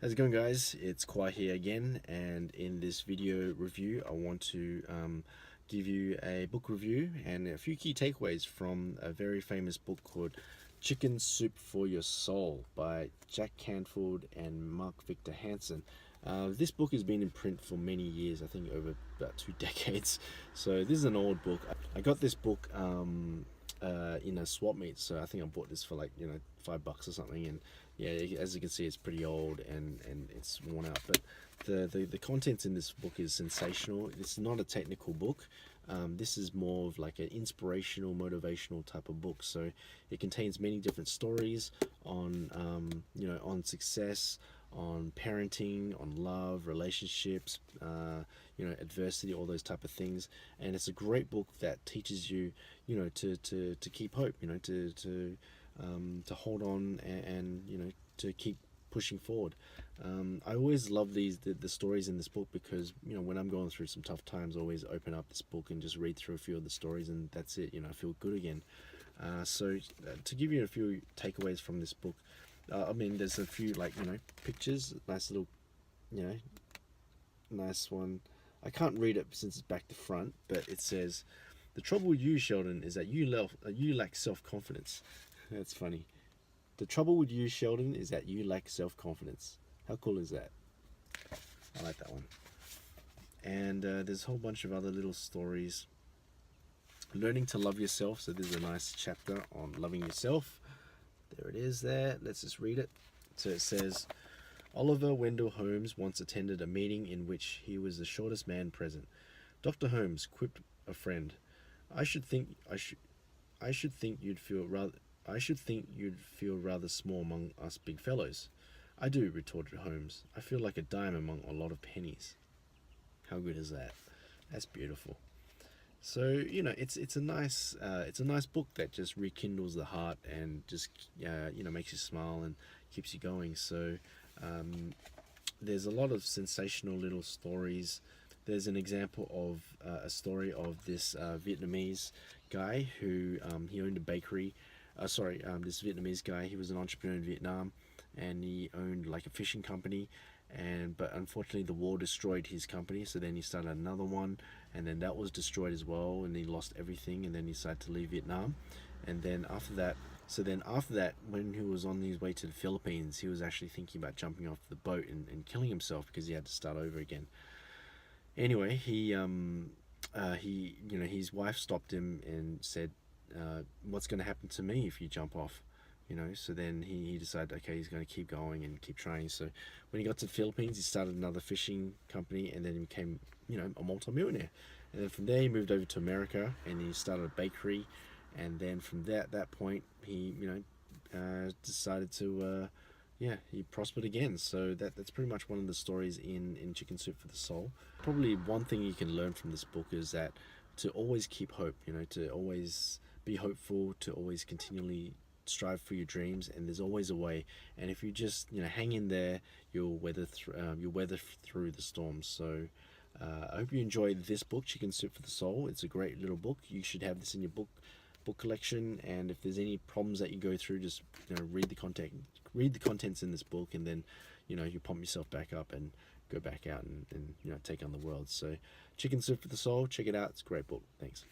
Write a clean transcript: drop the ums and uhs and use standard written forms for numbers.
How's it going, guys? It's Khoa here again, and in this video review I want to give you a book review and a few key takeaways from a very famous book called Chicken Soup for Your Soul by Jack Canfield and Mark Victor Hansen. This book has been in print for many years, I think over about 2 decades, so this is an old book. I got this book in a swap meet, so I think I bought this for like $5 or something, and yeah, as you can see, it's pretty old and it's worn out. But the contents in this book is sensational. It's not a technical book. This is more of like an inspirational, motivational type of book. So it contains many different stories on on success, on parenting, on love, relationships, adversity, all those type of things. And it's a great book that teaches you, to keep hope, to hold on and to keep pushing forward. I always love the stories in this book because when I'm going through some tough times, I always open up this book and just read through a few of the stories, and that's it. I feel good again. To give you a few takeaways from this book, there's a few pictures, nice little, nice one. I can't read it since it's back to front, but it says, "The trouble with you, Sheldon, is that you lack self-confidence." That's funny. The trouble with you, Sheldon, is that you lack self-confidence. How cool is that? I like that one. And there's a whole bunch of other little stories. Learning to love yourself. So there's a nice chapter on loving yourself. There it is there. Let's just read it. So it says, Oliver Wendell Holmes once attended a meeting in which he was the shortest man present. Dr. Holmes quipped a friend, I should think you'd feel rather small among us big fellows. I do, retorted Holmes. I feel like a dime among a lot of pennies. How good is that? That's beautiful. So it's a nice book that just rekindles the heart and just makes you smile and keeps you going. So there's a lot of sensational little stories. There's an example of a story of this Vietnamese guy who he owned a bakery. This Vietnamese guy, he was an entrepreneur in Vietnam, and he owned like a fishing company, but unfortunately the war destroyed his company. So then he started another one, and then that was destroyed as well, and he lost everything, and then he decided to leave Vietnam. And then after that, when he was on his way to the Philippines, he was actually thinking about jumping off the boat and killing himself because he had to start over again. Anyway, his wife stopped him and said, what's going to happen to me if you jump off? So then he decided, okay, he's going to keep going and keep trying. So when he got to the Philippines, he started another fishing company, and then he became, a multi-millionaire. And then from there, he moved over to America and he started a bakery. And then from that point, he, decided to, he prospered again. So that's pretty much one of the stories in Chicken Soup for the Soul. Probably one thing you can learn from this book is that to always keep hope, to always be hopeful, to always continually strive for your dreams, and there's always a way. And if you just hang in there, you'll weather through the storms. So I hope you enjoyed this book, Chicken Soup for the Soul. It's a great little book. You should have this in your book collection, and if there's any problems that you go through, just read the contents in this book, and then you pump yourself back up and go back out and take on the world. So Chicken Soup for the Soul, check it out. It's a great book. Thanks.